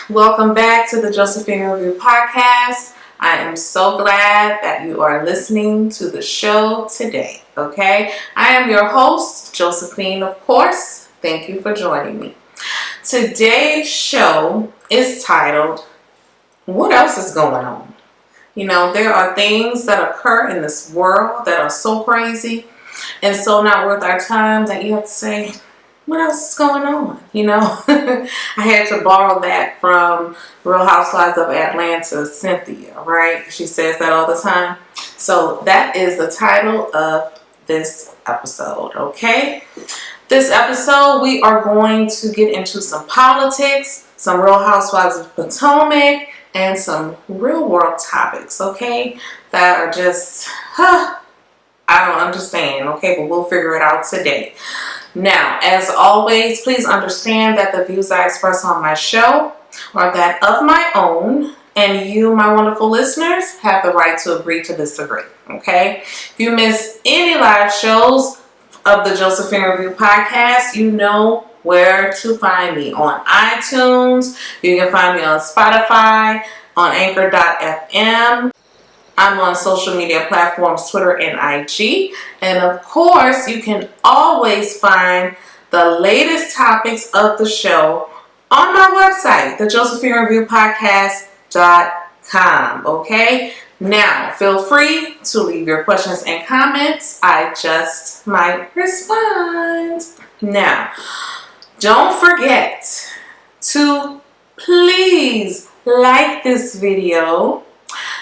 Welcome back to the Josephine Review Podcast. I am so glad that you are listening to the show today, okay? I am your host, Josephine, of course. Thank you for joining me. Today's show is titled, What Else is Going On? You know, there are things that occur in this world that are so crazy and so not worth our time that you have to say, what else is going on? You know, I had to borrow that from Real Housewives of Atlanta, Cynthia, right? She says that all the time. So that is the title of this episode, okay? This episode, we are going to get into some politics, some Real Housewives of Potomac, and some real world topics, okay? That are just, I don't understand, okay? But we'll figure it out today. Now, as always, please understand that the views I express on my show are that of my own, and you, my wonderful listeners, have the right to agree to disagree, okay? If you miss any live shows of the Josephine Review Podcast, you know where to find me on iTunes. You can find me on Spotify, on Anchor.fm. I'm on social media platforms, Twitter and IG. And of course, you can always find the latest topics of the show on my website, thejosephinereviewpodcast.com. Okay? Now, feel free to leave your questions and comments. I just might respond. Now, don't forget to please like this video,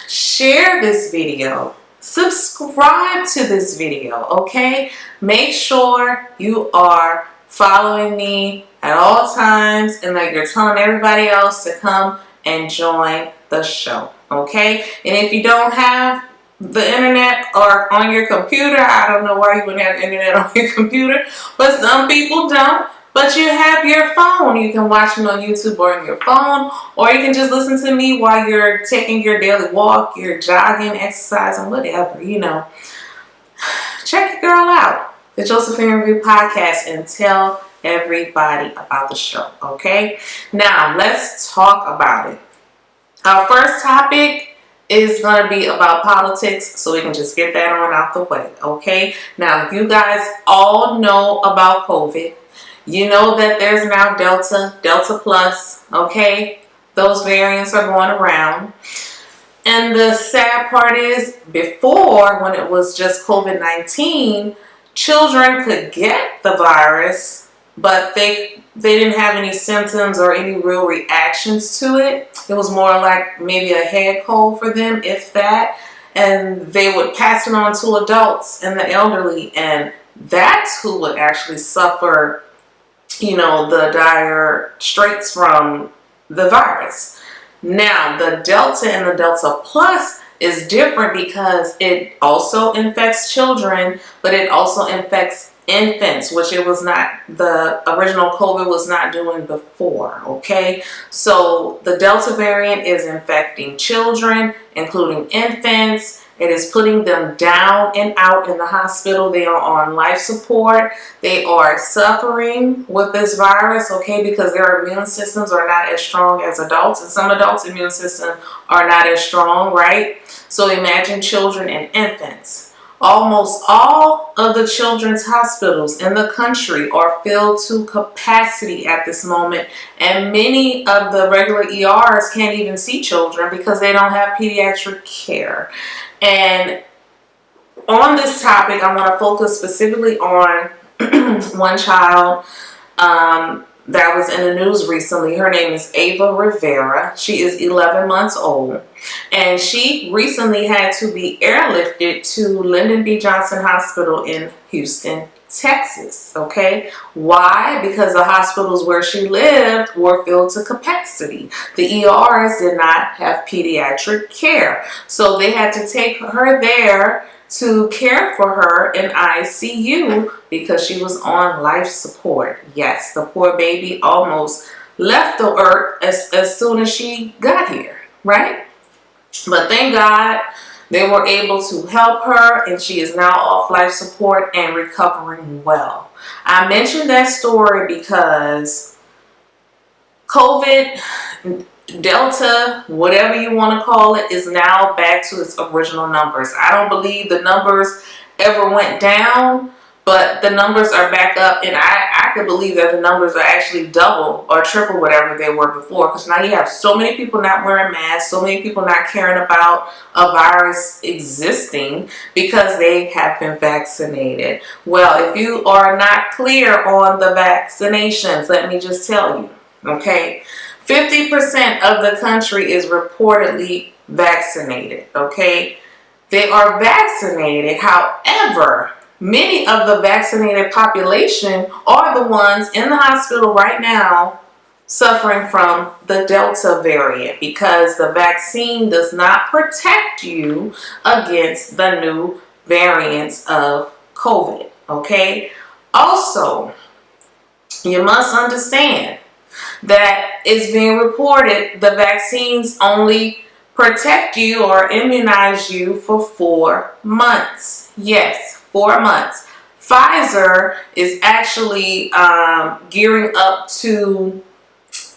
share this video, subscribe to this video, okay? Make sure you are following me at all times and that you're telling everybody else to come and join the show, okay? And if you don't have the internet or on your computer, I don't know why you wouldn't have internet on your computer, but some people don't. But you have your phone. You can watch me on YouTube or on your phone, or you can just listen to me while you're taking your daily walk, you're jogging, exercising, whatever, you know. Check your girl out, the Josephine Review Podcast, and tell everybody about the show, okay? Now, let's talk about it. Our first topic is going to be about politics, so we can just get that on out the way, okay? Now, you guys all know about COVID. You know that there's now Delta Plus, okay? Those variants are going around. And the sad part is, before, when it was just COVID-19, children could get the virus, but they didn't have any symptoms or any real reactions to it. It was more like maybe a head cold for them, if that. And they would pass it on to adults and the elderly, and that's who would actually suffer, you know, the dire straits from the virus. Now, the Delta and the Delta Plus is different because it also infects children, but it also infects infants, which it was not, the original COVID was not doing before, okay? So the Delta variant is infecting children, including infants. It is putting them down and out in the hospital. They are on life support. They are suffering with this virus, okay, because their immune systems are not as strong as adults. And some adults' immune systems are not as strong, right? So imagine children and infants. Almost all of the children's hospitals in the country are filled to capacity at this moment, and many of the regular ERs can't even see children because they don't have pediatric care. And on this topic, I want to focus specifically on one child that was in the news recently. Her name is Ava Rivera. She is 11 months old, and she recently had to be airlifted to Lyndon B. Johnson Hospital in Houston, Texas, okay? Why? Because the hospitals where she lived were filled to capacity. The ERs did not have pediatric care, so they had to take her there to care for her in ICU because she was on life support. Yes, the poor baby almost left the earth as soon as she got here, right? But thank God they were able to help her, and she is now off life support and recovering well. I mentioned that story because COVID Delta, whatever you want to call it, is now back to its original numbers. I don't believe the numbers ever went down, but the numbers are back up, and I could believe that the numbers are actually double or triple whatever they were before, because now you have so many people not wearing masks, so many people not caring about a virus existing because they have been vaccinated. Well, if you are not clear on the vaccinations, let me just tell you, okay? 50% of the country is reportedly vaccinated, okay? They are vaccinated. However, many of the vaccinated population are the ones in the hospital right now suffering from the Delta variant, because the vaccine does not protect you against the new variants of COVID, okay? Also, you must understand that it's being reported the vaccines only protect you or immunize you for 4 months. Yes, 4 months. Pfizer is actually gearing up to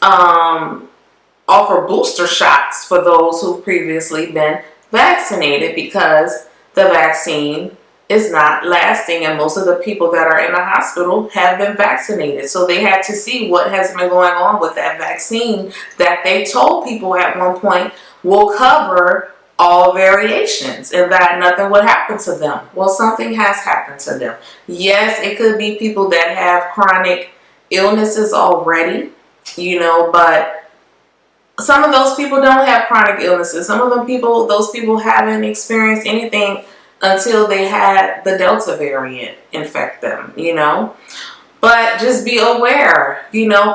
offer booster shots for those who've previously been vaccinated, because the vaccine is not lasting, and most of the people that are in the hospital have been vaccinated. So they had to see what has been going on with that vaccine that they told people at one point will cover all variations and that nothing would happen to them. Well, something has happened to them. Yes, it could be people that have chronic illnesses already, but some of those people don't have chronic illnesses. Some of those people haven't experienced anything until they had the Delta variant infect them, But just be aware,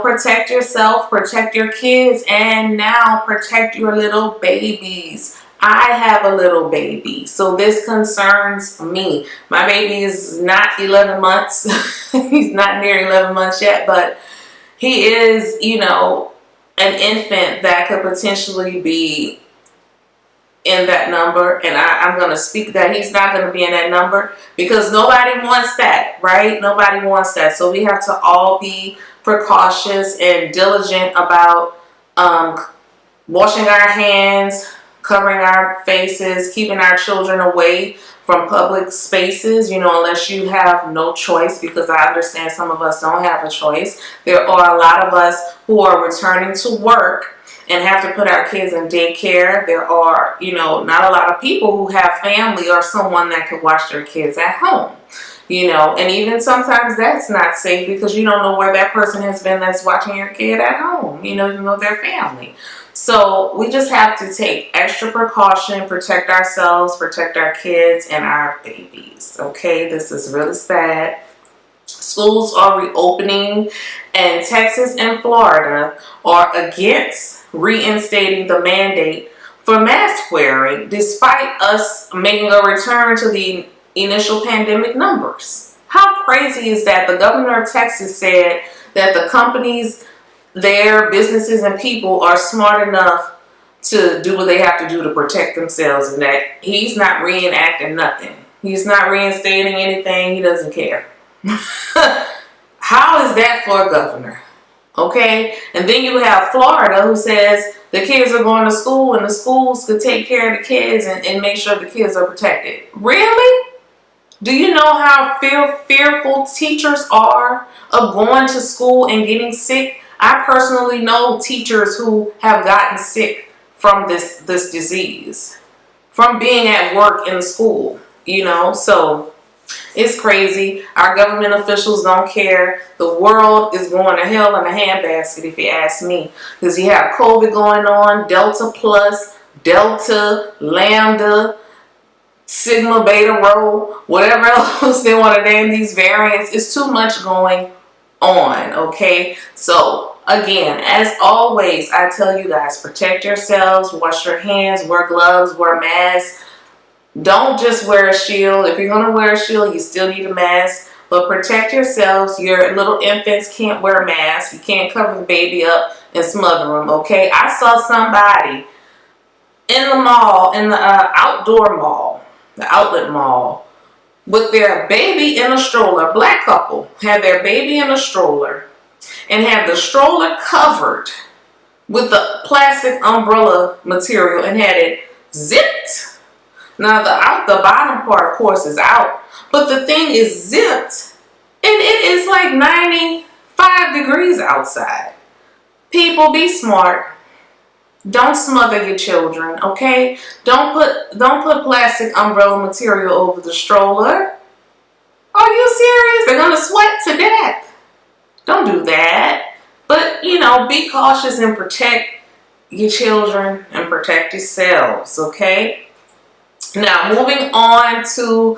protect yourself, protect your kids, and now protect your little babies. I have a little baby, so this concerns me. My baby is not 11 months. He's not near 11 months yet, but he is, an infant that could potentially be in that number, and I'm going to speak that he's not going to be in that number, because nobody wants that, right? Nobody wants that. So we have to all be precautious and diligent about washing our hands, covering our faces, keeping our children away from public spaces, unless you have no choice, because I understand some of us don't have a choice. There are a lot of us who are returning to work and have to put our kids in daycare. There are, not a lot of people who have family or someone that can watch their kids at home, and even sometimes that's not safe, because you don't know where that person has been that's watching your kid at home, their family. So we just have to take extra precaution, protect ourselves, protect our kids and our babies, okay? This is really sad. Schools are reopening, and Texas and Florida are against reinstating the mandate for mask wearing, despite us making a return to the initial pandemic numbers. How crazy is that? The governor of Texas said that the companies, their businesses and people are smart enough to do what they have to do to protect themselves, and that he's not reenacting nothing. He's not reinstating anything. He doesn't care. How is that for a governor? Okay, and then you have Florida, who says the kids are going to school and the schools could take care of the kids and make sure the kids are protected. Really? Do you know how fearful teachers are of going to school and getting sick? I personally know teachers who have gotten sick from this disease, from being at work in school, so it's crazy. Our government officials don't care. The world is going to hell in a handbasket, if you ask me. Because you have COVID going on, Delta Plus, Delta, Lambda, Sigma, Beta, Rho, whatever else they want to name these variants. It's too much going on, okay? So, again, as always, I tell you guys, protect yourselves, wash your hands, wear gloves, wear masks. Don't just wear a shield. If you're going to wear a shield, you still need a mask. But protect yourselves. Your little infants can't wear masks. You can't cover the baby up and smother them, okay? I saw somebody in the mall, in the outdoor mall, the outlet mall, with their baby in a stroller. Black couple had their baby in a stroller and had the stroller covered with the plastic umbrella material and had it zipped. Now the bottom part, of course, is out, but the thing is zipped, and it is like 95 degrees outside. People, be smart. Don't smother your children, okay? Don't put plastic umbrella material over the stroller. Are you serious? They're gonna sweat to death. Don't do that. But, you know, be cautious and protect your children and protect yourselves, okay? Now, moving on to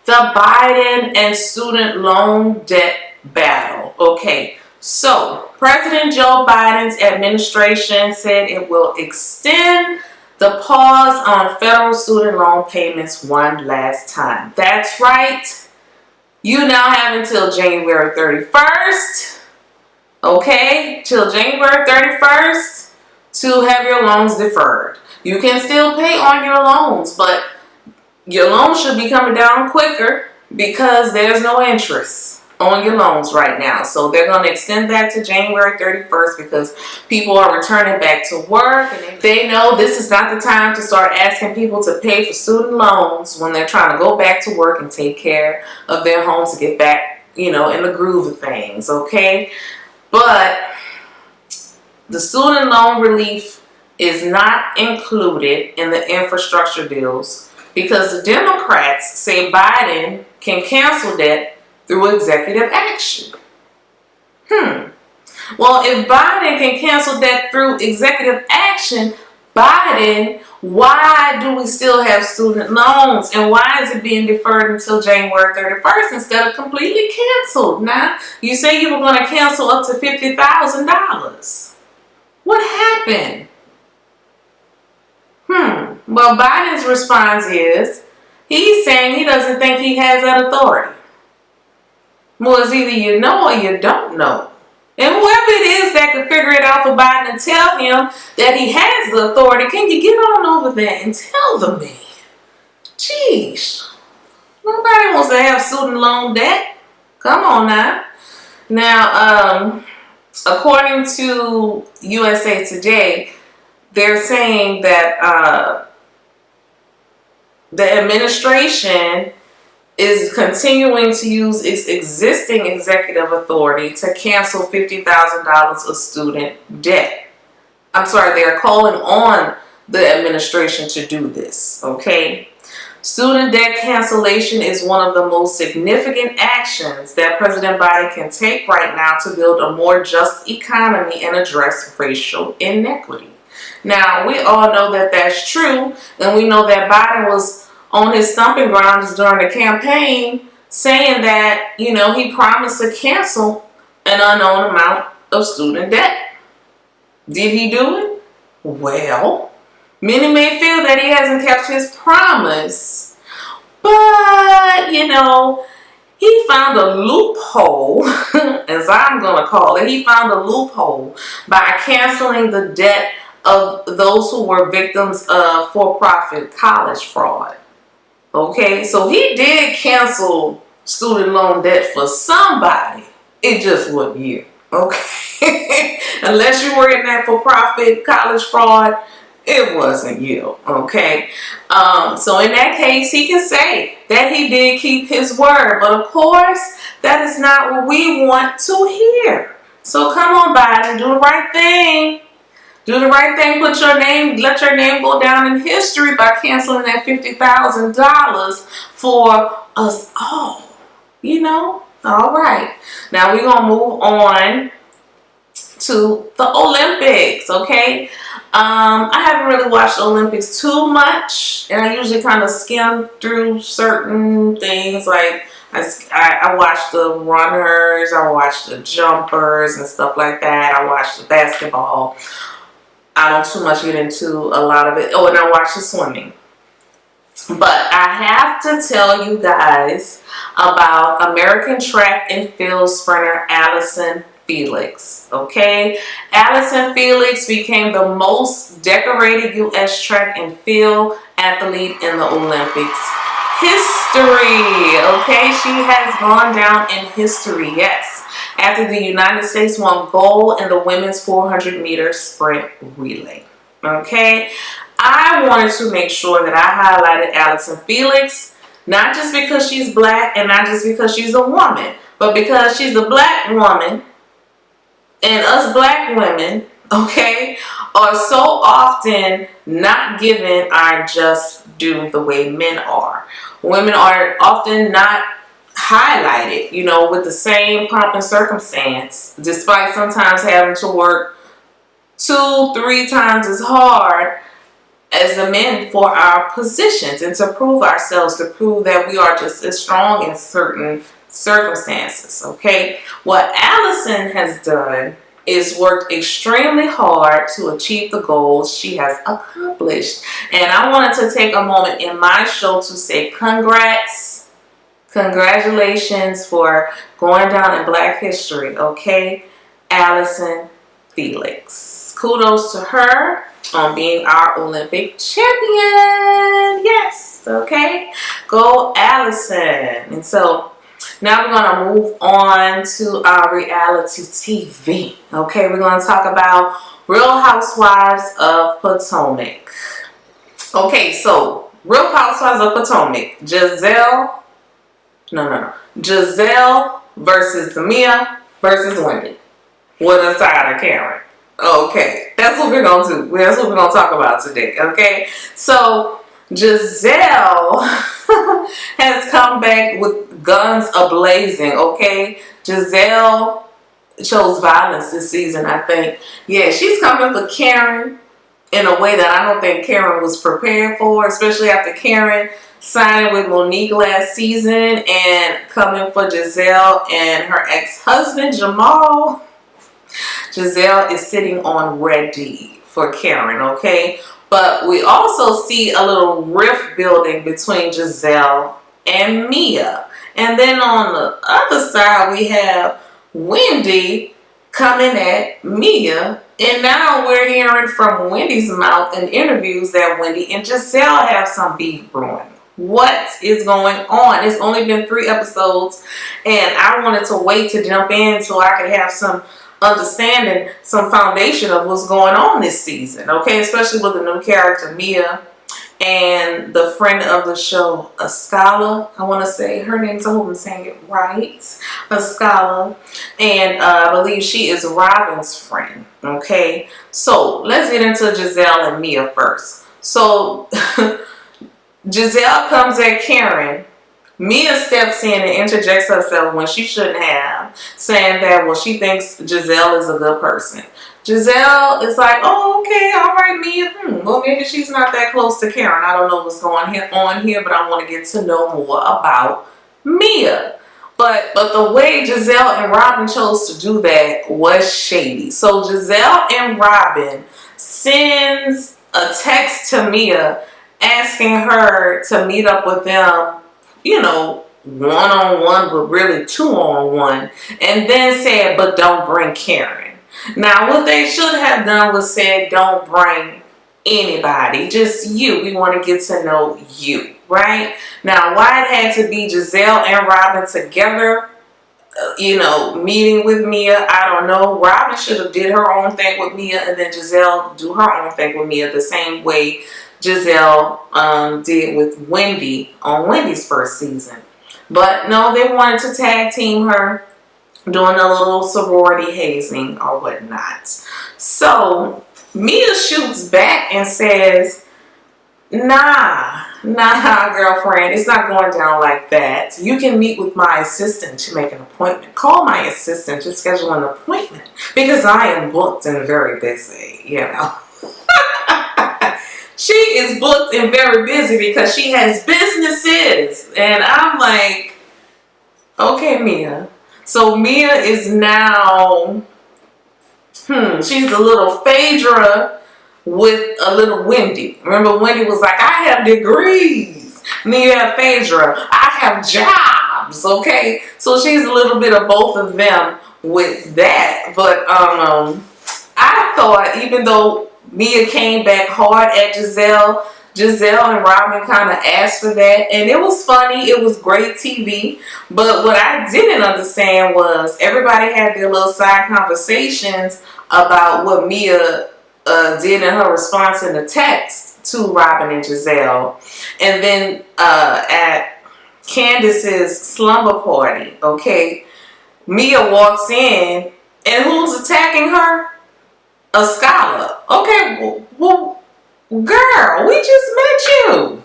the Biden and student loan debt battle, okay? So, President Joe Biden's administration said it will extend the pause on federal student loan payments one last time. That's right. You now have until January 31st, okay, till January 31st to have your loans deferred. You can still pay on your loans, but your loans should be coming down quicker because there's no interest on your loans right now. So they're going to extend that to January 31st because people are returning back to work and they know this is not the time to start asking people to pay for student loans when they're trying to go back to work and take care of their homes to get back, you know, in the groove of things, okay? But the student loan relief is not included in the infrastructure deals because the Democrats say Biden can cancel debt through executive action. Well, if Biden can cancel debt through executive action, Biden, why do we still have student loans? And why is it being deferred until January 31st instead of completely canceled? Now, you say you were going to cancel up to $50,000. What happened? Well, Biden's response is, he's saying he doesn't think he has that authority. Well, it's either you know or you don't know. And whoever it is that can figure it out for Biden and tell him that he has the authority, can you get on over there and tell the man? Jeez. Nobody wants to have student loan debt. Come on now. Now, according to USA Today, they're saying that the administration is continuing to use its existing executive authority to cancel $50,000 of student debt. I'm sorry, they're calling on the administration to do this, okay? Student debt cancellation is one of the most significant actions that President Biden can take right now to build a more just economy and address racial inequity. Now, we all know that that's true, and we know that Biden was on his stomping grounds during the campaign saying that, you know, he promised to cancel an unknown amount of student debt. Did he do it? Well, many may feel that he hasn't kept his promise, but, you know, he found a loophole, as I'm going to call it. He found a loophole by canceling the debt of those who were victims of for-profit college fraud. Okay, so he did cancel student loan debt for somebody. It just wasn't you. Okay, unless you were in that for-profit college fraud, it wasn't you. Okay, so in that case, he can say that he did keep his word. But of course, that is not what we want to hear. So come on, Biden, do the right thing. Do the right thing, let your name go down in history by canceling that $50,000 for us all. You know? All right. Now we're going to move on to the Olympics, okay? I haven't really watched the Olympics too much, and I usually kind of skim through certain things. Like I watch the runners, I watch the jumpers and stuff like that. I watch the basketball. I don't too much get into a lot of it. Oh, and I watch the swimming. But I have to tell you guys about American track and field sprinter Allison Felix. Okay? Allison Felix became the most decorated U.S. track and field athlete in the Olympics history. Okay? She has gone down in history, yes. after the United States won gold in the women's 400-meter sprint relay. Okay, I wanted to make sure that I highlighted Allison Felix, not just because she's black and not just because she's a woman, but because she's a black woman, and us black women, okay, are so often not given our just due the way men are. Women are often not highlighted, you know, with the same pomp and circumstance, despite sometimes having to work 2-3 times as hard as the men for our positions and to prove ourselves, to prove that we are just as strong in certain circumstances. Okay, what Allison has done is worked extremely hard to achieve the goals she has accomplished, and I wanted to take a moment in my show to say congratulations for going down in Black history. Okay, Allison Felix, kudos to her on being our Olympic champion. Yes, okay, go Allison. And so now we're going to move on to our reality TV. Okay, we're going to talk about Real Housewives of Potomac. Okay, so Real Housewives of Potomac, Giselle versus Mia versus Wendy with a side of Karen. Okay, that's what we're going to do. That's what we're going to talk about today. Okay, so Giselle has come back with guns a-blazing. Okay, Giselle chose violence this season, I think. Yeah, she's coming for Karen in a way that I don't think Karen was prepared for, especially after Karen signing with Monique last season and coming for Giselle and her ex-husband Jamal. Giselle is sitting on ready for Karen, okay? But we also see a little rift building between Giselle and Mia. And then on the other side, we have Wendy coming at Mia. And now we're hearing from Wendy's mouth in interviews that Wendy and Giselle have some beef brewing. What is going on? It's only been 3 episodes, and I wanted to wait to jump in so I could have some understanding, some foundation of what's going on this season, okay? Especially with the new character Mia and the friend of the show, Ascala. I want to say her name's, I hope I'm saying it right, Ascala, and I believe she is Robin's friend, okay? So let's get into Giselle and Mia first. So Giselle comes at Karen. Mia steps in and interjects herself when she shouldn't have, saying that, well, she thinks Giselle is a good person. Giselle is like, oh, okay, all right, Mia. Well, maybe she's not that close to Karen. I don't know what's going on here, but I want to get to know more about Mia. But the way Giselle and Robin chose to do that was shady. So Giselle and Robin sends a text to Mia asking her to meet up with them, you know, one-on-one, but really 2-on-1, and then said, but don't bring Karen. Now, what they should have done was said, don't bring anybody, just you. We want to get to know you, right? Now, why it had to be Giselle and Robin together, you know, meeting with Mia, I don't know. Robin should have did her own thing with Mia, and then Giselle do her own thing with Mia the same way Giselle did with Wendy on Wendy's first season. But no, they wanted to tag team her, doing a little sorority hazing or whatnot. So Mia shoots back and says, nah, girlfriend, it's not going down like that. You can meet with my assistant to make an appointment. Call my assistant to schedule an appointment because I am booked and very busy, you know. She is booked and very busy because she has businesses. And I'm like, okay, Mia. So Mia is now, she's a little Phaedra with a little Wendy. Remember, Wendy was like, I have degrees. Mia have Phaedra. I have jobs, okay? So she's a little bit of both of them with that. But I thought, even though Mia came back hard at Giselle, Giselle and Robin kind of asked for that, and it was funny. It was great TV. But what I didn't understand was everybody had their little side conversations about what Mia did in her response in the text to Robin and Giselle. And then at Candace's slumber party, okay, Mia walks in, and who's attacking her? A scholar. Okay, well, girl, we just met you.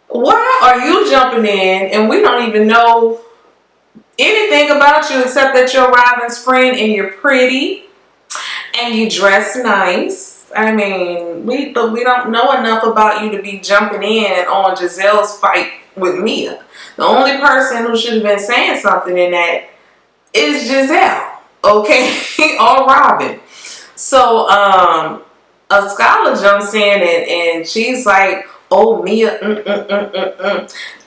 Why are you jumping in and we don't even know anything about you except that you're Robin's friend and you're pretty and you dress nice? I mean, we don't know enough about you to be jumping in on Giselle's fight with Mia. The only person who should have been saying something in that is Giselle, okay, or Robin. So, a scholar jumps in and she's like, oh, Mia,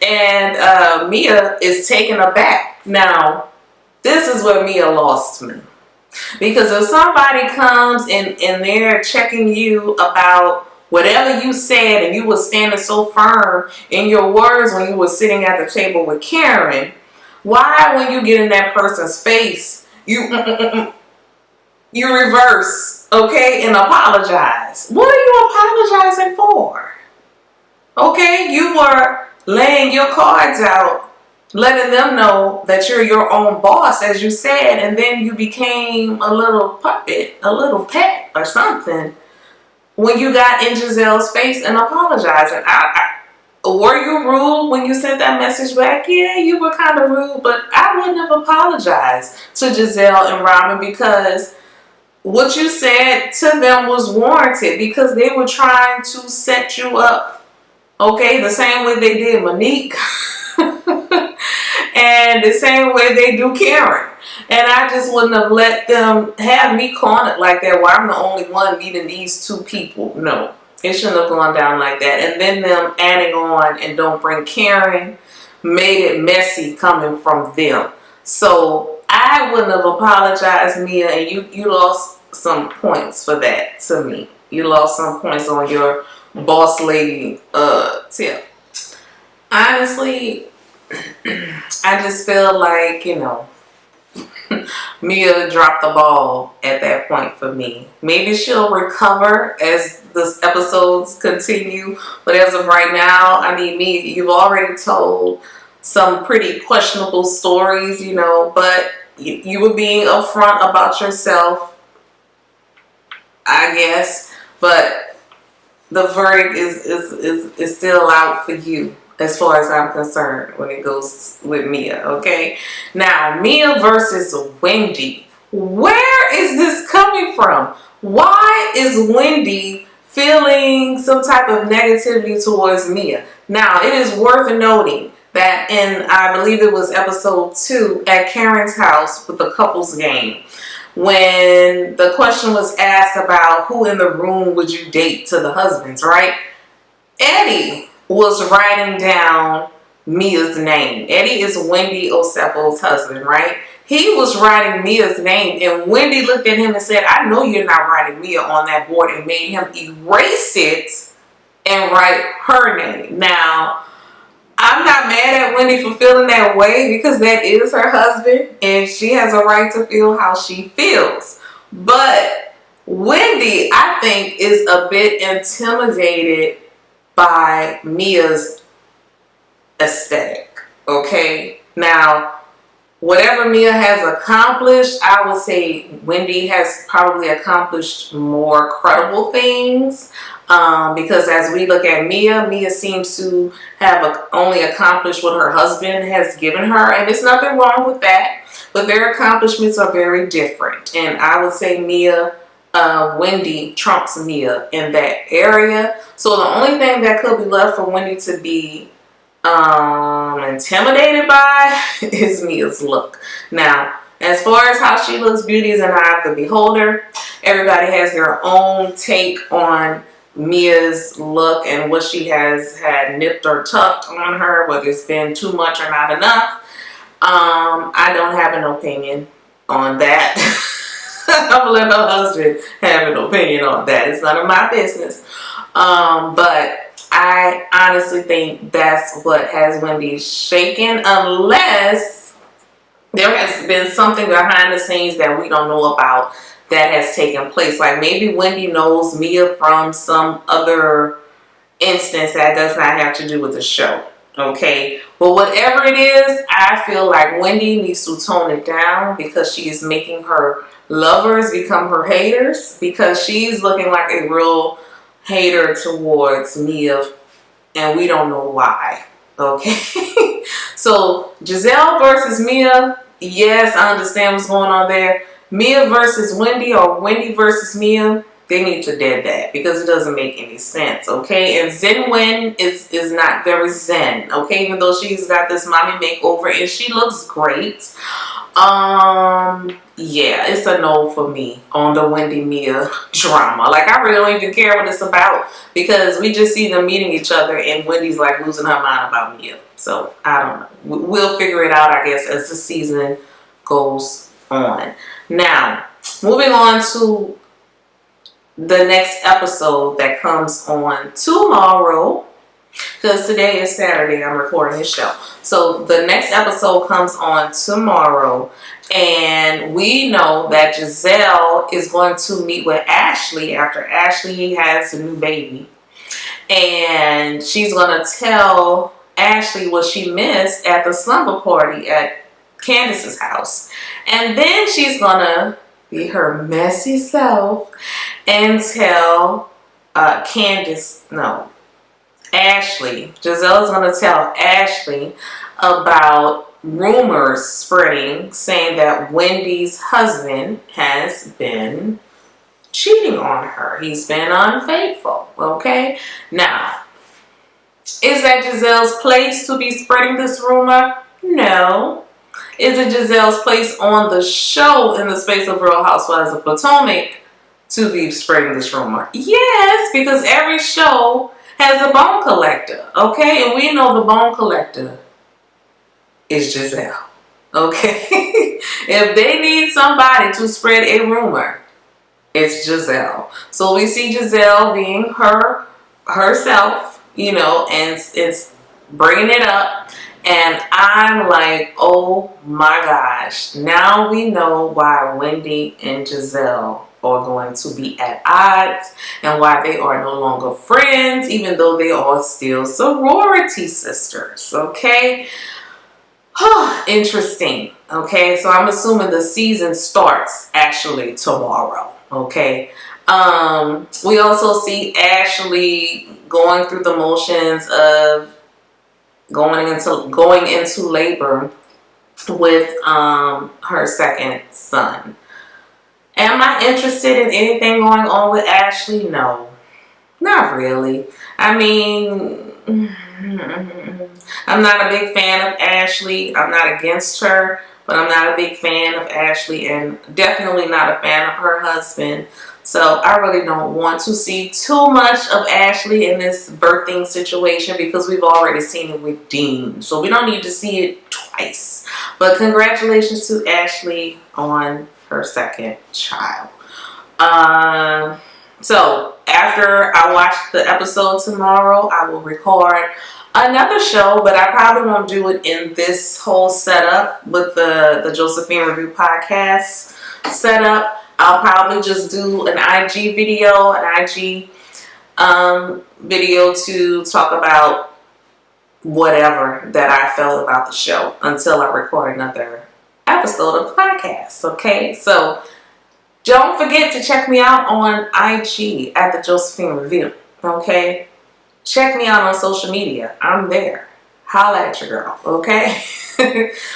And Mia is taken aback. Now, this is where Mia lost me. Because if somebody comes and they're checking you about whatever you said and you were standing so firm in your words when you were sitting at the table with Karen, why when you get in that person's face, you reverse, okay, and apologize? What are you apologizing for? Okay, you were laying your cards out, letting them know that you're your own boss, as you said, and then you became a little puppet, a little pet or something when you got in Giselle's face and apologizing. Were you rude when you sent that message back? Yeah, you were kind of rude, but I wouldn't have apologized to Giselle and Robin because what you said to them was warranted because they were trying to set you up, okay, the same way they did Monique and the same way they do Karen. And I just wouldn't have let them have me cornered like that where I'm the only one meeting these two people. No, it shouldn't have gone down like that. And then them adding on and don't bring Karen made it messy coming from them. So I wouldn't have apologized, Mia, and you lost some points for that to me. You lost some points on your boss lady tip. Honestly, I just feel like, Mia dropped the ball at that point for me. Maybe she'll recover as the episodes continue, but as of right now, I mean, Mia, you've already told some pretty questionable stories, but you were being upfront about yourself, I guess, but the verdict is still out for you as far as I'm concerned when it goes with Mia, okay? Now, Mia versus Wendy. Where is this coming from? Why is Wendy feeling some type of negativity towards Mia? Now, it is worth noting that in, I believe it was episode 2 at Karen's house with the couples game, when the question was asked about who in the room would you date to the husbands, right? Eddie was writing down Mia's name. Eddie is Wendy Oseppo's husband, right? He was writing Mia's name, and Wendy looked at him and said, I know you're not writing Mia on that board, and made him erase it and write her name. Now, I'm not mad at Wendy for feeling that way because that is her husband and she has a right to feel how she feels. But Wendy, I think, is a bit intimidated by Mia's aesthetic, okay? Now, whatever Mia has accomplished, I would say Wendy has probably accomplished more credible things. Because as we look at Mia seems to have only accomplished what her husband has given her, and there's nothing wrong with that, but their accomplishments are very different. And I would say Wendy trumps Mia in that area. So the only thing that could be left for Wendy to be intimidated by is Mia's look. Now, as far as how she looks, beauty is in the eye of the beholder. Everybody has their own take on Mia's look and what she has had nipped or tucked on her, whether it's been too much or not enough. I don't have an opinion on that. I'm gonna let her husband have an opinion on that. It's none of my business. But I honestly think that's what has Wendy shaken, unless there has been something behind the scenes that we don't know about that has taken place. Like maybe Wendy knows Mia from some other instance that does not have to do with the show. Okay, but whatever it is, I feel like Wendy needs to tone it down because she is making her lovers become her haters, because she's looking like a real hater towards Mia, and we don't know why. Okay, so Giselle versus Mia, yes, I understand what's going on there. Mia versus Wendy, or Wendy versus Mia, they need to dead that because it doesn't make any sense, okay? And Zen Wen is not very zen, okay? Even though she's got this mommy makeover and she looks great. Yeah, it's a no for me on the Wendy Mia drama. Like, I really don't even care what it's about because we just see them meeting each other and Wendy's like losing her mind about Mia. So, I don't know. We'll figure it out, I guess, as the season goes on. Now, moving on to the next episode that comes on tomorrow, because today is Saturday, I'm recording this show. So the next episode comes on tomorrow, and we know that Giselle is going to meet with Ashley after Ashley has a new baby, and she's going to tell Ashley what she missed at the slumber party at Candace's house, and then she's going to be her messy self and tell Ashley. Giselle's going to tell Ashley about rumors spreading saying that Wendy's husband has been cheating on her. He's been unfaithful, okay? Now, is that Giselle's place to be spreading this rumor? No. Is it Giselle's place on the show in the space of Real Housewives of Potomac to be spreading this rumor? Yes, because every show has a bone collector, okay? And we know the bone collector is Giselle, okay? If they need somebody to spread a rumor, it's Giselle. So we see Giselle being herself, you know, and it's bringing it up. And I'm like, oh my gosh, now we know why Wendy and Giselle are going to be at odds and why they are no longer friends, even though they are still sorority sisters, okay? Interesting, okay? So I'm assuming the season starts actually tomorrow, okay? We also see Ashley going through the motions of going into labor with her second son. Am I interested in anything going on with Ashley? No, not really. I mean, I'm not a big fan of Ashley. I'm not against her, but I'm not a big fan of Ashley, and definitely not a fan of her husband. So I really don't want to see too much of Ashley in this birthing situation because we've already seen it with Dean. So we don't need to see it twice. But congratulations to Ashley on her second child. So after I watch the episode tomorrow, I will record another show, but I probably won't do it in this whole setup with the Josephine Review podcast setup. I'll probably just do an IG video, video to talk about whatever that I felt about the show until I record another episode of the podcast, okay? So don't forget to check me out on IG at the Josephine Review, okay? Check me out on social media. I'm there. Holla at your girl, okay?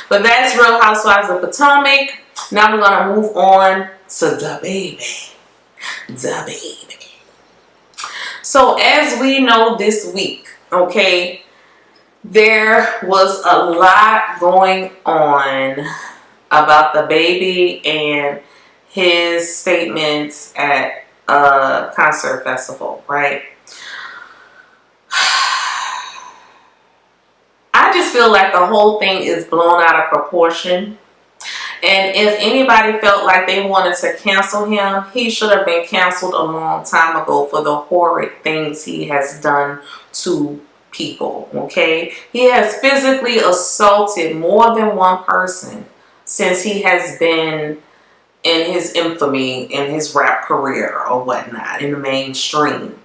But that's Real Housewives of Potomac. Now we're going to move on to the baby. The baby. So as we know this week, okay, there was a lot going on about the baby and his statements at a concert festival, right? I just feel like the whole thing is blown out of proportion. And if anybody felt like they wanted to cancel him, he should have been canceled a long time ago for the horrid things he has done to people, okay? He has physically assaulted more than one person since he has been in his infamy in his rap career or whatnot in the mainstream.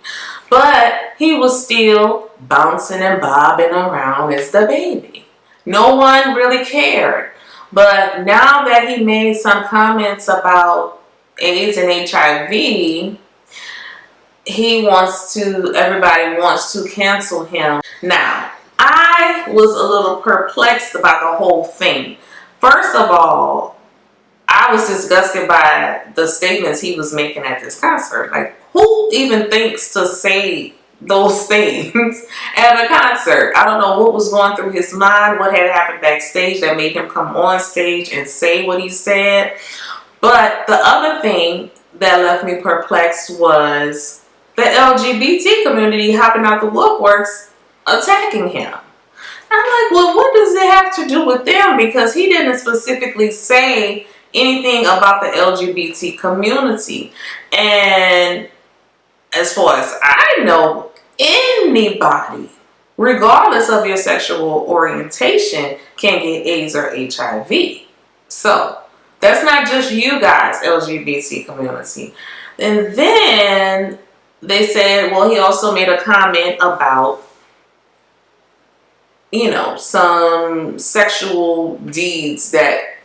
But he was still bouncing and bobbing around as the baby. No one really cared. But now that he made some comments about AIDS and HIV, everybody wants to cancel him. Now, I was a little perplexed about the whole thing. First of all, I was disgusted by the statements he was making at this concert. Like, who even thinks to say those things at a concert? I don't know what was going through his mind, what had happened backstage that made him come on stage and say what he said. But the other thing that left me perplexed was the LGBT community hopping out the woodworks attacking him. I'm like, well, what does it have to do with them? Because he didn't specifically say anything about the LGBT community. And as far as I know, anybody, regardless of your sexual orientation, can get AIDS or HIV. So that's not just you guys, LGBT community. And then they said, well, he also made a comment about, some sexual deeds that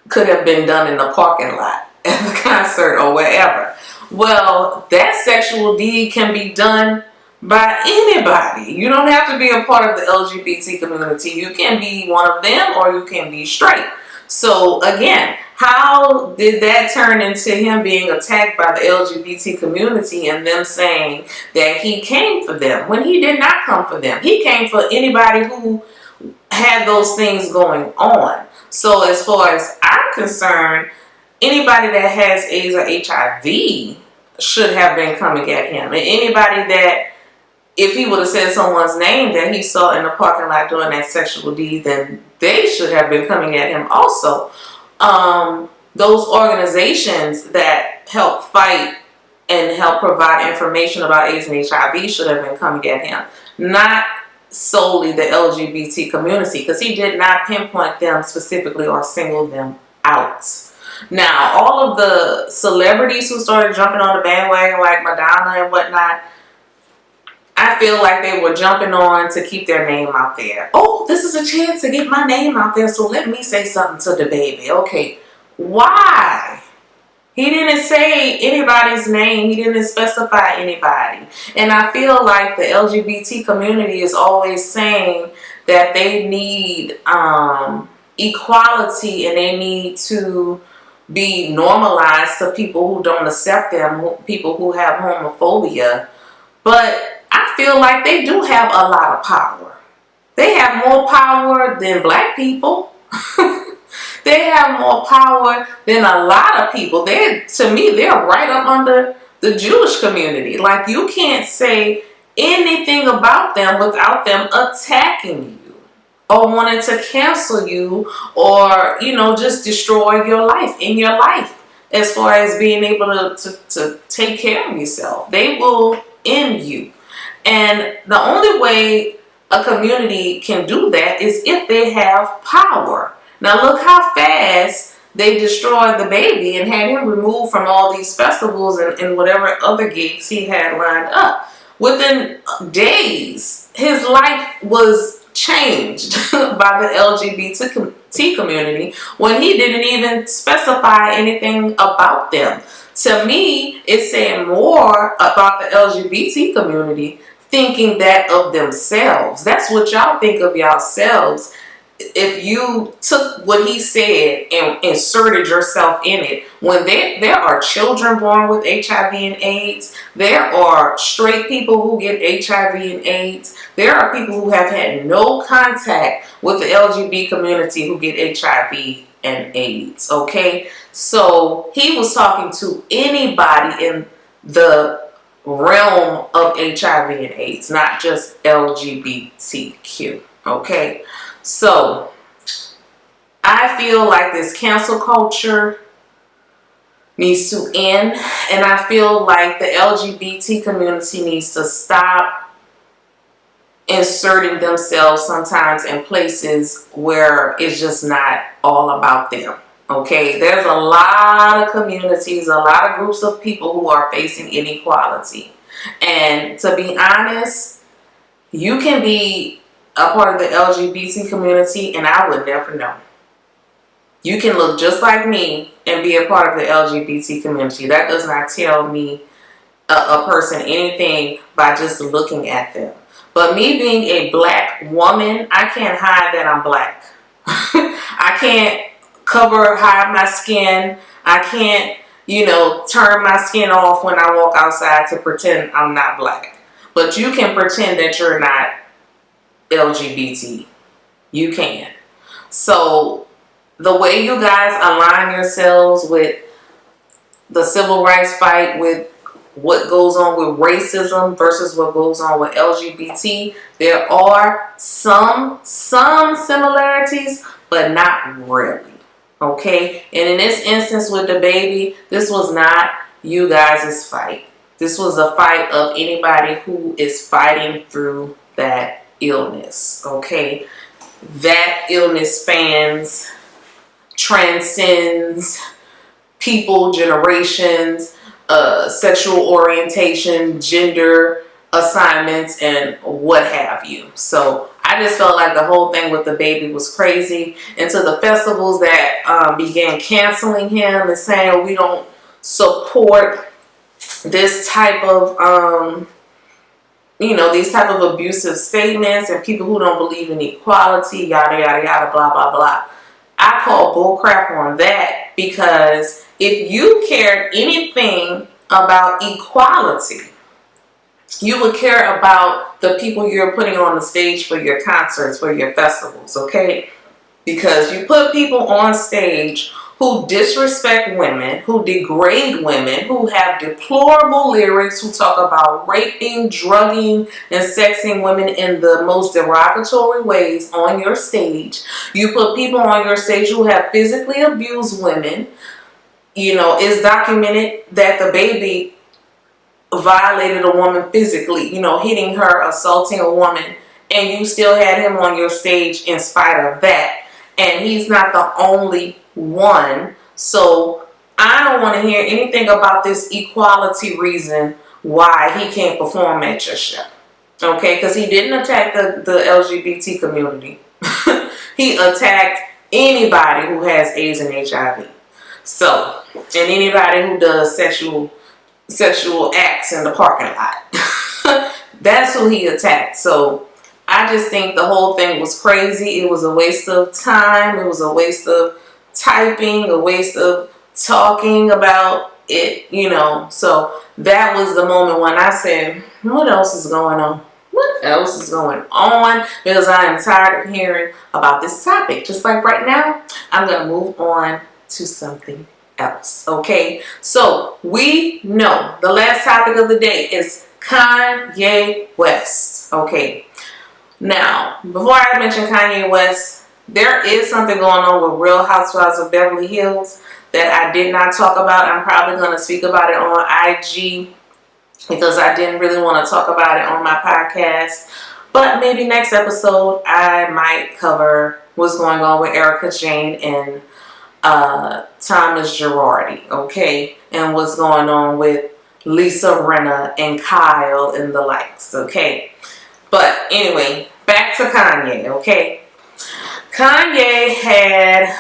could have been done in the parking lot at the concert or wherever. Well, that sexual deed can be done by anybody. You don't have to be a part of the LGBT community. You can be one of them or you can be straight. So again, how did that turn into him being attacked by the LGBT community and them saying that he came for them when he did not come for them? He came for anybody who had those things going on. So as far as I'm concerned, anybody that has AIDS or HIV should have been coming at him. And anybody that, if he would have said someone's name that he saw in the parking lot doing that sexual deed, then they should have been coming at him also. Those organizations that help fight and help provide information about AIDS and HIV should have been coming at him. Not solely the LGBT community, because he did not pinpoint them specifically or single them out. Now, all of the celebrities who started jumping on the bandwagon, like Madonna and whatnot, I feel like they were jumping on to keep their name out there. Oh, this is a chance to get my name out there, so let me say something to the baby. Okay, why? He didn't say anybody's name. He didn't specify anybody. And I feel like the LGBT community is always saying that they need equality and they need to be normalized to people who don't accept them, people who have homophobia. But I feel like they do have a lot of power. They have more power than black people. They have more power than a lot of people. To me, they're right up under the Jewish community. Like, you can't say anything about them without them attacking you or wanting to cancel you or, just destroy your life as far as being able to take care of yourself. They will end you. And the only way a community can do that is if they have power. Now look how fast they destroyed the baby and had him removed from all these festivals and whatever other gigs he had lined up. Within days, his life was changed by the LGBT community when he didn't even specify anything about them. To me, it's saying more about the LGBT community thinking that of themselves. That's what y'all think of yourselves. If you took what he said and inserted yourself in it, when there are children born with HIV and AIDS, there are straight people who get HIV and AIDS, there are people who have had no contact with the LGBT community who get HIV and AIDS, okay? So he was talking to anybody in the realm of HIV and AIDS, not just LGBTQ, okay? So, I feel like this cancel culture needs to end, and I feel like the LGBT community needs to stop inserting themselves sometimes in places where it's just not all about them. Okay, there's a lot of communities, a lot of groups of people who are facing inequality. And to be honest, you can be a part of the LGBT community and I would never know. You can look just like me and be a part of the LGBT community. That does not tell me a person anything by just looking at them. But me being a black woman, I can't hide that I'm black. I can't hide my skin. I can't, turn my skin off when I walk outside to pretend I'm not black. But you can pretend that you're not LGBT. You can. So the way you guys align yourselves with the civil rights fight, with what goes on with racism versus what goes on with LGBT, there are some similarities, but not really. Okay? And in this instance with the baby, this was not you guys' fight. This was a fight of anybody who is fighting through that illness. Okay? That illness transcends people, generations, sexual orientation, gender assignments, and what have you. So I just felt like the whole thing with the baby was crazy. And to the festivals that began canceling him and saying we don't support this type of these type of abusive statements and people who don't believe in equality, yada yada yada, blah blah blah. I call bullcrap on that, because if you cared anything about equality, you would care about the people you're putting on the stage for your concerts, for your festivals, okay? Because you put people on stage who disrespect women, who degrade women, who have deplorable lyrics, who talk about raping, drugging, and sexing women in the most derogatory ways on your stage. You put people on your stage who have physically abused women. It's documented that the baby violated a woman physically, hitting her, assaulting a woman, and you still had him on your stage in spite of that. And he's not the only one. So I don't want to hear anything about this equality reason why he can't perform at your show. Okay? Because he didn't attack the LGBT community. He attacked anybody who has AIDS and HIV. So, and anybody who does sexual acts in the parking lot. That's who he attacked. So I just think the whole thing was crazy. It was a waste of time. It was a waste of typing, a waste of talking about it, So that was the moment when I said, what else is going on? What else is going on? Because I am tired of hearing about this topic. Just like right now, I'm going to move on to something else. Okay, so we know the last topic of the day is Kanye West. Okay, now before I mention Kanye West, there is something going on with Real Housewives of Beverly Hills that I did not talk about. I'm probably going to speak about it on IG because I didn't really want to talk about it on my podcast. But maybe next episode I might cover what's going on with Erica Jane and Thomas Girardi, okay, and what's going on with Lisa Rinna and Kyle and the likes, okay. But anyway, back to Kanye, okay. Kanye had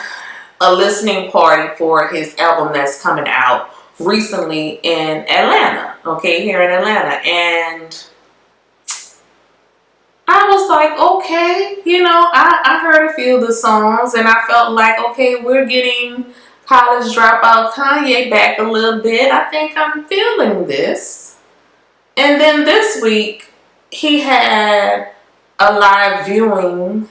a listening party for his album that's coming out recently in Atlanta, okay, here in Atlanta, and I was like, okay, I heard a few of the songs and I felt like, okay, we're getting College Dropout Kanye back a little bit. I think I'm feeling this. And then this week, he had a live viewing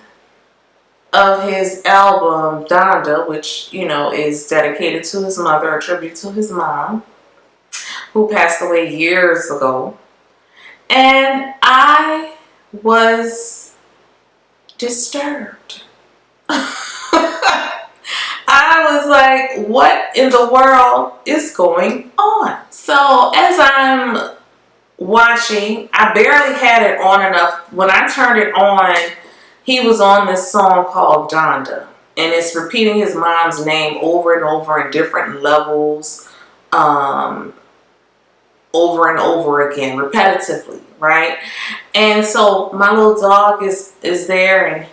of his album, Donda, which, is dedicated to his mother, a tribute to his mom, who passed away years ago. And I was disturbed. like, what in the world is going on? So as I'm watching, I barely had it on enough. When I turned it on, he was on this song called Donda. And it's repeating his mom's name over and over in different levels, over and over again, repetitively, right? And so my little dog is there, and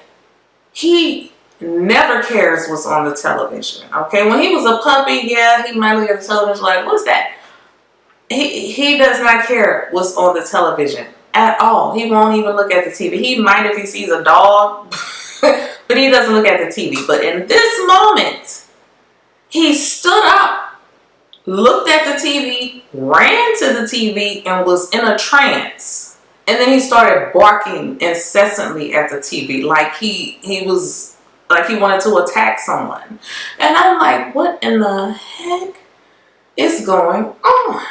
he never cares what's on the television, okay? When he was a puppy, yeah, he might look at the television like, what's that? He does not care what's on the television at all. He won't even look at the TV. He might if he sees a dog, but he doesn't look at the TV. But in this moment, he stood up, looked at the TV, ran to the TV, and was in a trance. And then he started barking incessantly at the TV, like he was, like he wanted to attack someone. And I'm like, what in the heck is going on?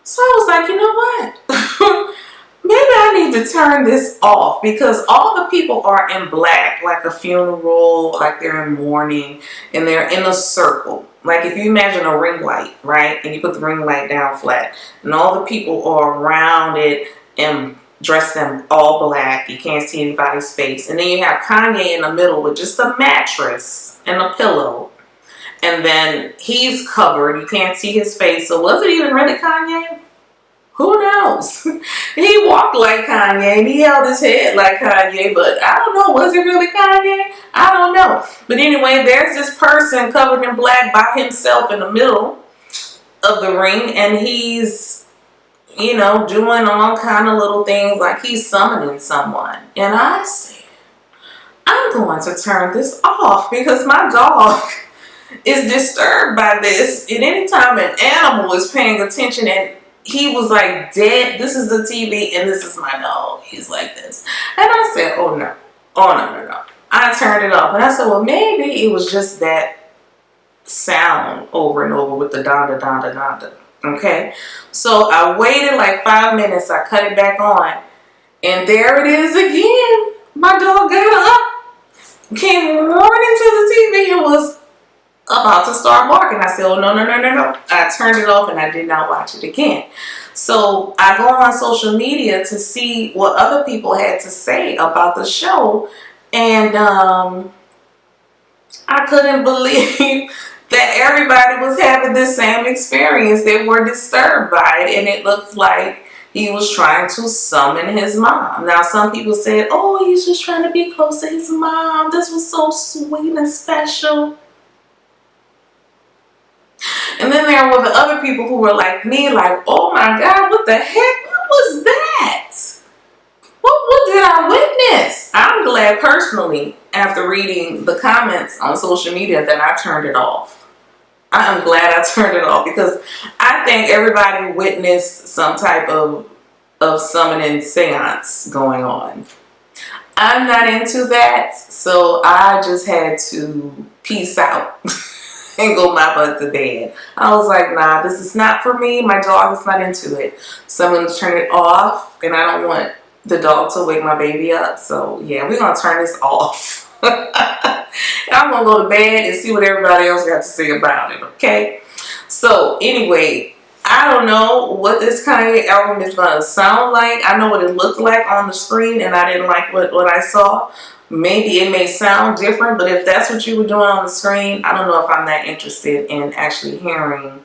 So I was like, you know what? Maybe I need to turn this off, because all the people are in black, like a funeral, like they're in mourning, and they're in a circle. Like if you imagine a ring light, right? And you put the ring light down flat, and all the people are around it and dressed in all black. You can't see anybody's face. And then you have Kanye in the middle with just a mattress and a pillow. And then he's covered. You can't see his face. So was it even really Kanye? Who knows? He walked like Kanye and he held his head like Kanye, but I don't know. Was it really Kanye? I don't know. But anyway, there's this person covered in black by himself in the middle of the ring, and he's, you know, doing all kind of little things like he's summoning someone. And I said, I'm going to turn this off, because my dog is disturbed by this. And anytime an animal is paying attention, and he was like dead, this is the TV and this is my dog. He's like this. And I said, oh no. Oh no. I turned it off. And I said, well, maybe it was just that sound over and over with the Donda, Donda, Donda. Okay? So I waited like 5 minutes. I cut it back on. And there it is again. My dog got up, came running to the TV, and was about to start barking. I said, oh, no. I turned it off and I did not watch it again. So I go on social media to see what other people had to say about the show. And I couldn't believe that everybody was having the same experience. They were disturbed by it. And it looked like he was trying to summon his mom. Now, some people said, oh, he's just trying to be close to his mom. This was so sweet and special. And then there were the other people who were like me, like, oh my God, what the heck? What was that? What did I witness? I'm glad personally, after reading the comments on social media, that I turned it off. I am glad I turned it off, because I think everybody witnessed some type of summoning seance going on. I'm not into that, so I just had to peace out. And go my butt to bed. I was like, nah, this is not for me. My dog is not into it. So I'm going to turn it off. And I don't want the dog to wake my baby up. So yeah, we're going to turn this off. I'm going to go to bed and see what everybody else got to say about it. Okay. So anyway, I don't know what this Kanye album is going to sound like. I know what it looked like on the screen, and I didn't like what I saw. Maybe it may sound different, but if that's what you were doing on the screen, I don't know if I'm that interested in actually hearing,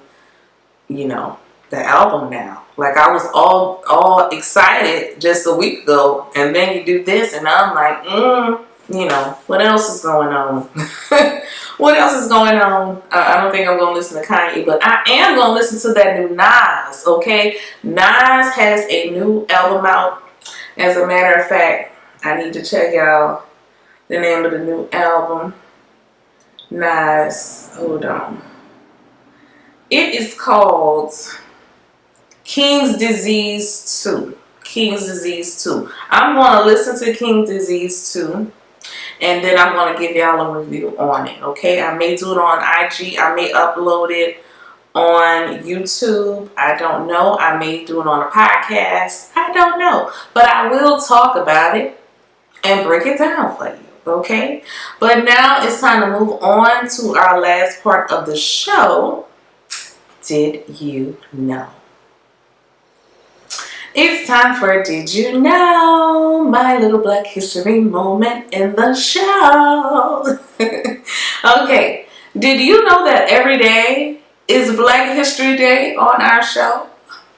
you know, the album now. Like, I was all excited just a week ago, and then you do this, and I'm like, you know, what else is going on? What else is going on? I don't think I'm going to listen to Kanye, but I am going to listen to that new Nas, okay? Nas has a new album out. As a matter of fact, I need to check y'all the name of the new album. Nas, hold on. It is called King's Disease 2. King's Disease 2. I'm going to listen to King's Disease 2. And then I'm going to give y'all a review on it. Okay? I may do it on IG. I may upload it on YouTube. I don't know. I may do it on a podcast. I don't know. But I will talk about it and break it down for you. okay? But now it's time to move on to our last part of the show. Did you know? It's time for Did You Know? My little Black History moment in the show. Okay, did you know that every day is Black History Day on our show?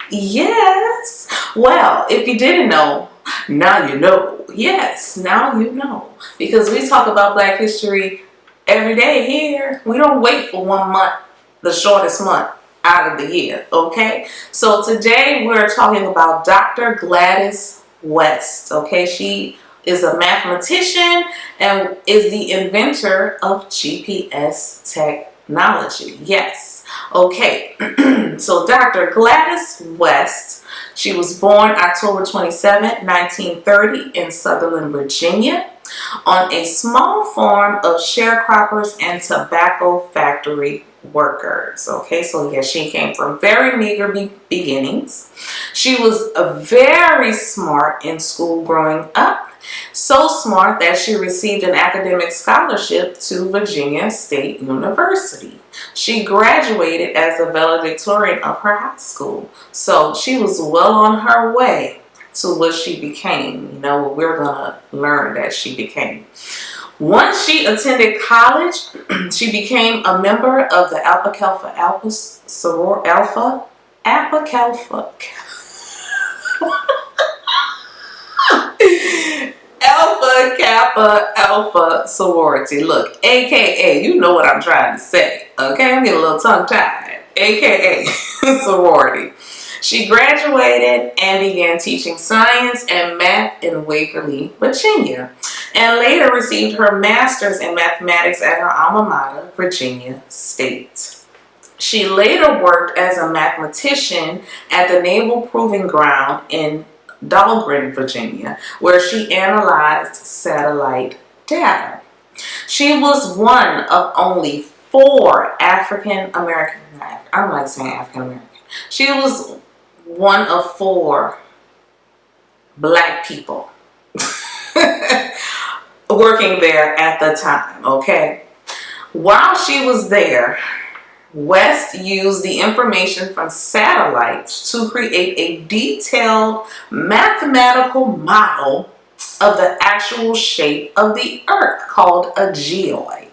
Yes. Well, if you didn't know, now you know. Yes, now you know. Because we talk about Black history every day here. We don't wait for 1 month, the shortest month out of the year, okay? So today we're talking about Dr. Gladys West, okay? She is a mathematician and is the inventor of GPS technology. Yes, okay. So Dr. Gladys West, she was born October 27, 1930 in Sutherland, Virginia, on a small farm of sharecroppers and tobacco factory workers. Okay, so yeah, she came from very meager beginnings. She was very smart in school growing up, so smart that she received an academic scholarship to Virginia State University. She graduated as a valedictorian of her high school, so she was well on her way to what she became, you know, what we're gonna learn that she became. Once she attended college, she became a member of the Alpha Kappa Alpha sorority. Look, AKA, you know what I'm trying to say. Okay, I'm getting a little tongue-tied. AKA sorority. She graduated and began teaching science and math in Waverly, Virginia, and later received her master's in mathematics at her alma mater, Virginia State. She later worked as a mathematician at the Naval Proving Ground in Dahlgren, Virginia, where she analyzed satellite data. She was one of only 4 African American, I don't like saying African American. She was one of 4 Black people working there at the time, okay? While she was there, West used the information from satellites to create a detailed mathematical model of the actual shape of the Earth called a geoid.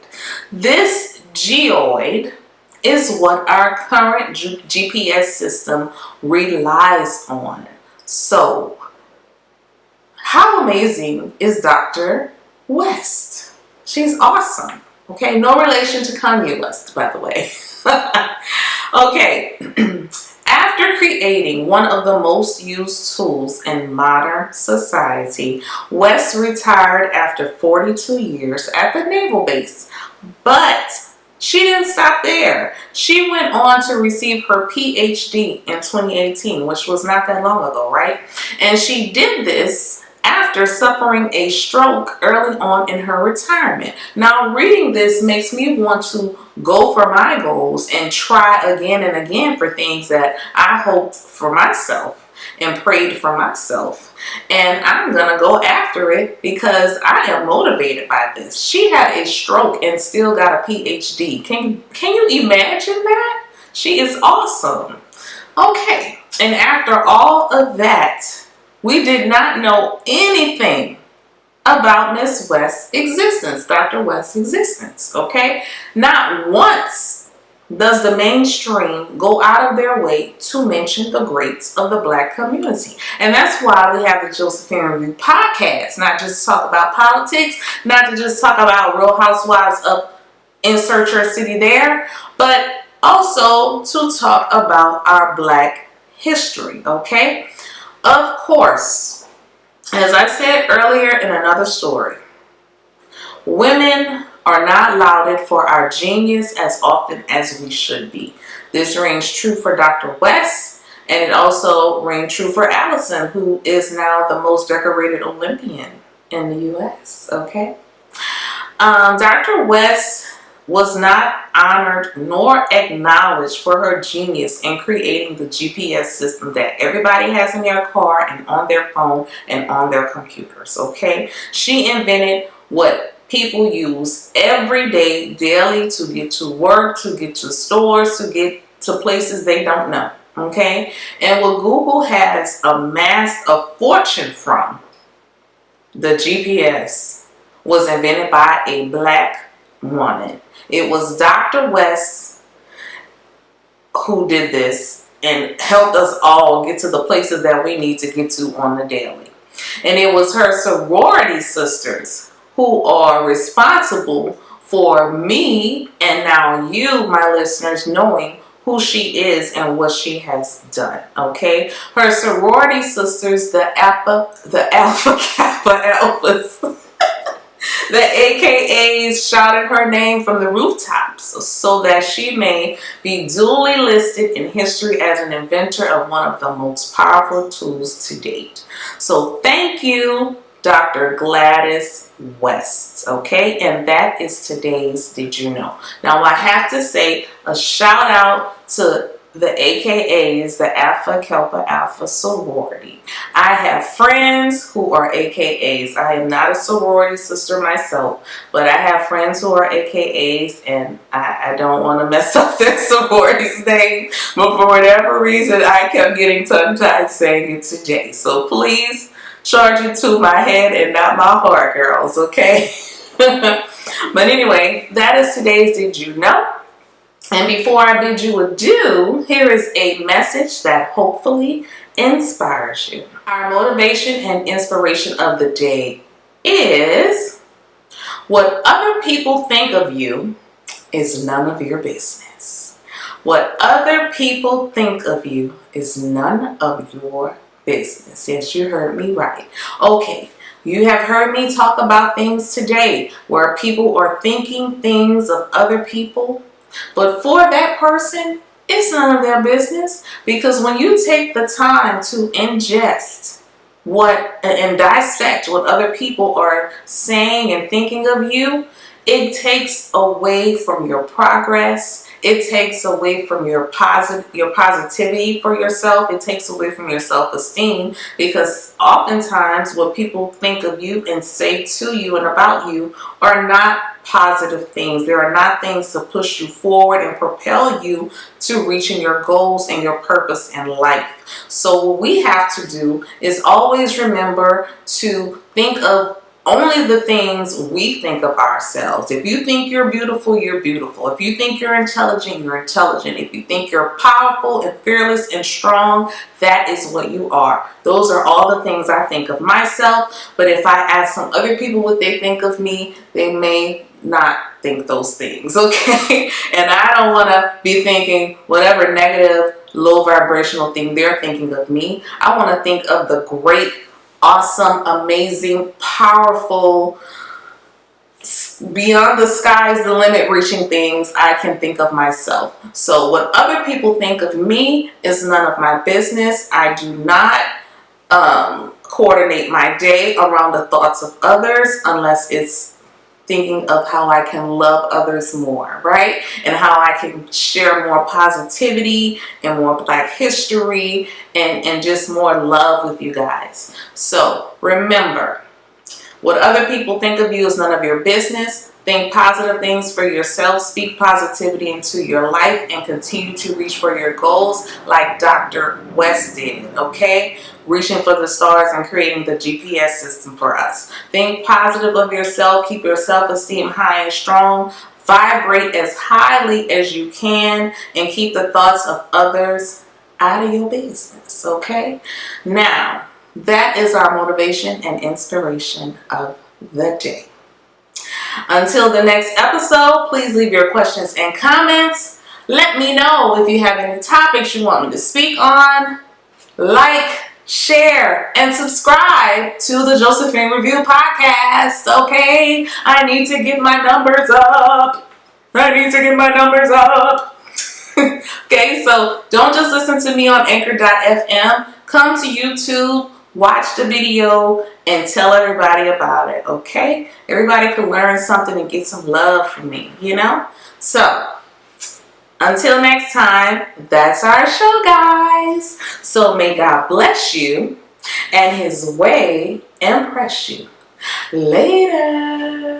This geoid is what our current GPS system relies on. So, how amazing is Dr. West? She's awesome. Okay, no relation to Kanye West, by the way. Okay, after creating one of the most used tools in modern society, West retired after 42 years at the naval base. But she didn't stop there. She went on to receive her PhD in 2018, which was not that long ago, right? And she did this after suffering a stroke early on in her retirement. Now, reading this makes me want to go for my goals and try again and again for things that I hoped for myself and prayed for myself. And I'm gonna go after it because I am motivated by this. She had a stroke and still got a PhD. Can you imagine that? She is awesome. Okay, and after all of that, we did not know anything about Miss West's existence, Dr. West's existence, okay? Not once does the mainstream go out of their way to mention the greats of the Black community. And that's why we have the Josephine Review podcast, not just talk about politics, not to just talk about Real Housewives of insert your city there, but also to talk about our Black history, okay? Of course, as I said earlier in another story, women are not lauded for our genius as often as we should be. This rings true for Dr. West, and it also rings true for Allison, who is now the most decorated Olympian in the U.S., okay? Dr. West was not honored nor acknowledged for her genius in creating the GPS system that everybody has in their car and on their phone and on their computers, okay? She invented what people use every day, daily, to get to work, to get to stores, to get to places they don't know. Okay? And what Google has amassed a fortune from, the GPS, was invented by a black woman. It was Dr. West who did this and helped us all get to the places that we need to get to on the daily. And it was her sorority sisters who are responsible for me and now you, my listeners, knowing who she is and what she has done. Okay, her sorority sisters, the Alpha Kappa Alphas, the AKAs, shouted her name from the rooftops so that she may be duly listed in history as an inventor of one of the most powerful tools to date. So thank you, Dr. Gladys West. Okay, and that is today's Did You Know? Now I have to say a shout out to the AKAs, the Alpha Kappa Alpha sorority. I have friends who are AKAs. I am not a sorority sister myself, but I have friends who are AKAs, and I don't want to mess up their sorority's name, but for whatever reason, I kept getting tongue-tied saying it to Jay. So please charge it to my head and not my heart, girls, okay? But anyway, that is today's Did You Know? And before I bid you adieu, here is a message that hopefully inspires you. Our motivation and inspiration of the day is: what other people think of you is none of your business. What other people think of you is none of your business. Yes, you heard me right. Okay. You have heard me talk about things today where people are thinking things of other people, but for that person, it's none of their business, because when you take the time to ingest and dissect what other people are saying and thinking of you, it takes away from your progress. It takes away from your positivity for yourself. It takes away from your self-esteem, because oftentimes what people think of you and say to you and about you are not positive things. There are not things to push you forward and propel you to reaching your goals and your purpose in life. So what we have to do is always remember to think of only the things we think of ourselves. If you think you're beautiful, you're beautiful. If you think you're intelligent, you're intelligent. If you think you're powerful and fearless and strong, that is what you are. Those are all the things I think of myself. But if I ask some other people what they think of me, they may not think those things, okay? And I don't want to be thinking whatever negative, low vibrational thing they're thinking of me. I want to think of the great, awesome, amazing, powerful, beyond the sky's the limit reaching things I can think of myself. So what other people think of me is none of my business. I do not coordinate my day around the thoughts of others unless it's thinking of how I can love others more, right? And how I can share more positivity and more Black history and just more love with you guys. So remember, what other people think of you is none of your business. Think positive things for yourself. Speak positivity into your life and continue to reach for your goals like Dr. West did, okay? Reaching for the stars and creating the GPS system for us. Think positive of yourself. Keep your self-esteem high and strong. Vibrate as highly as you can and keep the thoughts of others out of your business, okay? Now, that is our motivation and inspiration of the day. Until the next episode, please leave your questions and comments. Let me know if you have any topics you want me to speak on. Like, share, and subscribe to the Josephine Review podcast, okay? I need to get my numbers up. Okay, so don't just listen to me on anchor.fm. Come to YouTube, watch the video, and tell everybody about it, okay? Everybody can learn something and get some love from me, you know? So, until next time, that's our show, guys. So may God bless you and His way impress you. Later.